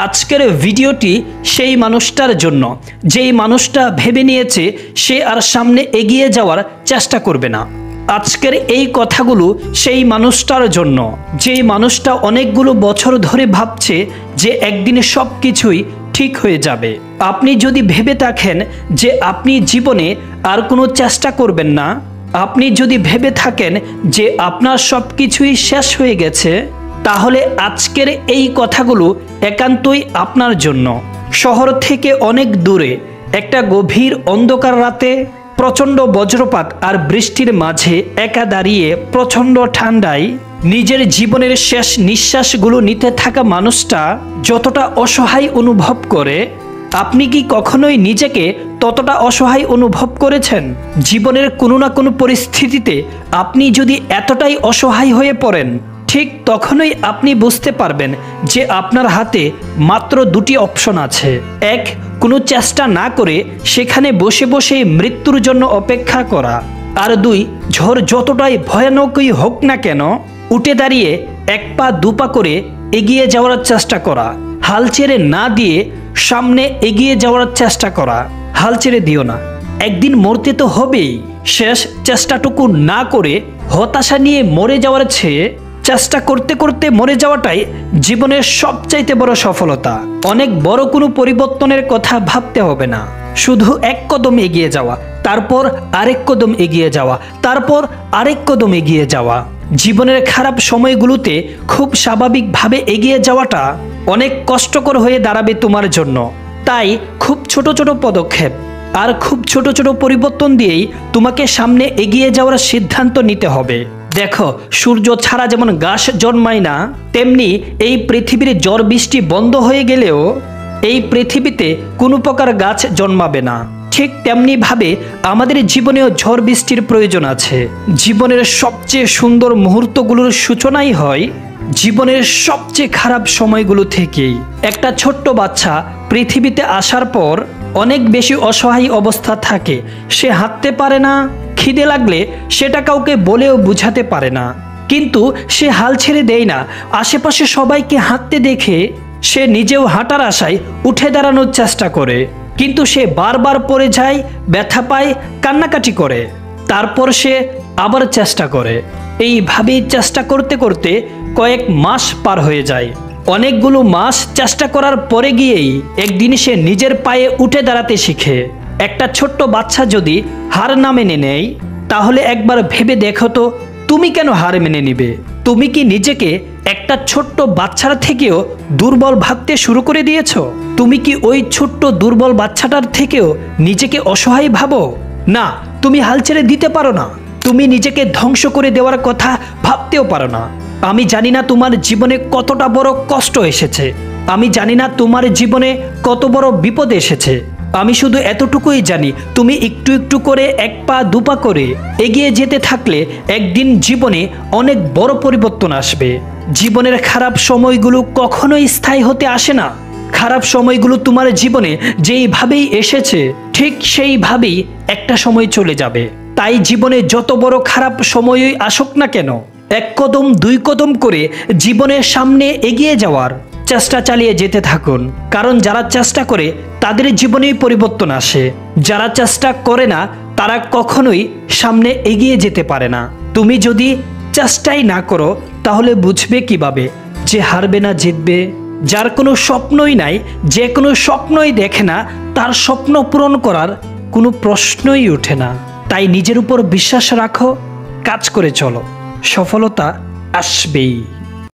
আজকের ভিডিওটি সেই মানুষটার জন্য যেই মানুষটা ভেবে নিয়েছে সে আর সামনে এগিয়ে যাওয়ার চেষ্টা করবে না। আজকের এই কথাগুলো সেই মানুষটার জন্য যেই মানুষটা অনেকগুলো বছর ধরে ভাবছে যে একদিনে সব কিছুই ঠিক হয়ে যাবে। আপনি যদি ভেবে থাকেন যে আপনি জীবনে আর কোনো চেষ্টা করবেন না, আপনি যদি ভেবে থাকেন যে আপনার সব কিছুই শেষ হয়ে গেছে, তাহলে আজকের এই কথাগুলো একান্তই আপনার জন্য। শহর থেকে অনেক দূরে একটা গভীর অন্ধকার রাতে প্রচণ্ড বজ্রপাত আর বৃষ্টির মাঝে একা দাঁড়িয়ে প্রচণ্ড ঠান্ডায় নিজের জীবনের শেষ নিঃশ্বাসগুলো নিতে থাকা মানুষটা যতটা অসহায় অনুভব করে, আপনি কি কখনোই নিজেকে ততটা অসহায় অনুভব করেছেন? জীবনের কোনো না কোনো পরিস্থিতিতে আপনি যদি এতটাই অসহায় হয়ে পড়েন, ঠিক তখনই আপনি বুঝতে পারবেন যে আপনার হাতে মাত্র দুটি অপশন আছে। এক, কোনো চেষ্টা না করে সেখানে বসে বসে মৃত্যুর জন্য অপেক্ষা করা। আর দুই, ঝড় যতটাই ভয়ানকই হোক না কেন উঠে দাঁড়িয়ে এক পা দুপা করে এগিয়ে যাওয়ার চেষ্টা করা। হাল ছেড়ে না দিয়ে সামনে এগিয়ে যাওয়ার চেষ্টা করা। হাল ছেড়ে দিও না, একদিন মরতে তো হবেই। শেষ চেষ্টাটুকু না করে হতাশা নিয়ে মরে যাওয়ার চেয়ে চেষ্টা করতে করতে মরে যাওয়াটাই জীবনের সবচাইতে বড় সফলতা। অনেক বড় কোনো পরিবর্তনের কথা ভাবতে হবে না, শুধু এক কদম এগিয়ে যাওয়া, তারপর আরেক কদম এগিয়ে যাওয়া, তারপর আরেক কদম এগিয়ে যাওয়া। জীবনের খারাপ সময়গুলোতে খুব স্বাভাবিকভাবে এগিয়ে যাওয়াটা অনেক কষ্টকর হয়ে দাঁড়াবে তোমার জন্য। তাই খুব ছোট ছোট পদক্ষেপ আর খুব ছোট ছোট পরিবর্তন দিয়েই তোমাকে সামনে এগিয়ে যাওয়ার সিদ্ধান্ত নিতে হবে। দেখো, সূর্য ছাড়া যেমন গাছ জন্মায় না, তেমনি এই পৃথিবীর ঝড় বৃষ্টি বন্ধ হয়ে গেলেও এই পৃথিবীতে কোনো প্রকার গাছ জন্মাবে না। ঠিক তেমনি ভাবে আমাদের জীবনেও ঝড় বৃষ্টির প্রয়োজন আছে। জীবনের সবচেয়ে সুন্দর মুহূর্তগুলোর সূচনাই হয় জীবনের সবচেয়ে খারাপ সময়গুলো থেকেই। একটা ছোট্ট বাচ্চা পৃথিবীতে আসার পর অনেক বেশি অসহায় অবস্থা থাকে। সে হাঁটতে পারে না, খিদে লাগলে সেটা কাউকে বলেও বুঝাতে পারে না, কিন্তু সে হাল ছেড়ে দেয় না। আশেপাশে সবাইকে হাঁটতে দেখে সে নিজেও হাঁটার আশায় উঠে দাঁড়ানোর চেষ্টা করে, কিন্তু সে বারবার পড়ে যায়, ব্যথা পায়, কান্নাকাটি করে। তারপর সে আবার চেষ্টা করে। এইভাবেই চেষ্টা করতে করতে কয়েক মাস পার হয়ে যায়। অনেকগুলো মাস চেষ্টা করার পরে গিয়েই একদিন সে নিজের পায়ে উঠে দাঁড়াতে শিখে। একটা ছোট্ট বাচ্চা যদি হার না মেনে নেয়, তাহলে একবার ভেবে দেখো তো, তুমি কেন হার মেনে নিবে? তুমি কি নিজেকে একটা ছোট্ট বাচ্চার থেকেও দুর্বল ভাবতে শুরু করে দিয়েছো? তুমি কি ওই ছোট্ট দুর্বল বাচ্চাটার থেকেও নিজেকে অসহায় ভাবো? না, তুমি হাল ছেড়ে দিতে পারো না। তুমি নিজেকে ধ্বংস করে দেওয়ার কথা ভাবতেও পারো না। আমি জানি না তোমার জীবনে কতটা বড় কষ্ট এসেছে, আমি জানি না তোমার জীবনে কত বড় বিপদ এসেছে। আমি শুধু এতটুকুই জানি, তুমি একটু একটু করে এক পা দুপা করে এগিয়ে যেতে থাকলে একদিন জীবনে অনেক বড় পরিবর্তন আসবে। জীবনের খারাপ সময়গুলো কখনোই স্থায়ী হতে আসে না। খারাপ সময়গুলো তোমার জীবনে যেইভাবেই এসেছে ঠিক সেইভাবেই একটা সময় চলে যাবে। তাই জীবনে যত বড় খারাপ সময়ই আসুক না কেন, এক কদম দুই কদম করে জীবনের সামনে এগিয়ে যাওয়ার চেষ্টা চালিয়ে যেতে থাকুন। কারণ যারা চেষ্টা করে তাদের জীবনেই পরিবর্তন আসে। যারা চেষ্টা করে না তারা কখনোই সামনে এগিয়ে যেতে পারে না। তুমি যদি চেষ্টাই না করো তাহলে বুঝবে কিভাবে যে হারবে না জিতবে? যার কোনো স্বপ্নই নাই, যে কোনো স্বপ্নই দেখে না, তার স্বপ্ন পূরণ করার কোনো প্রশ্নই ওঠে না। তাই নিজের উপর বিশ্বাস রাখো, কাজ করে চলো, সফলতা আসবেই।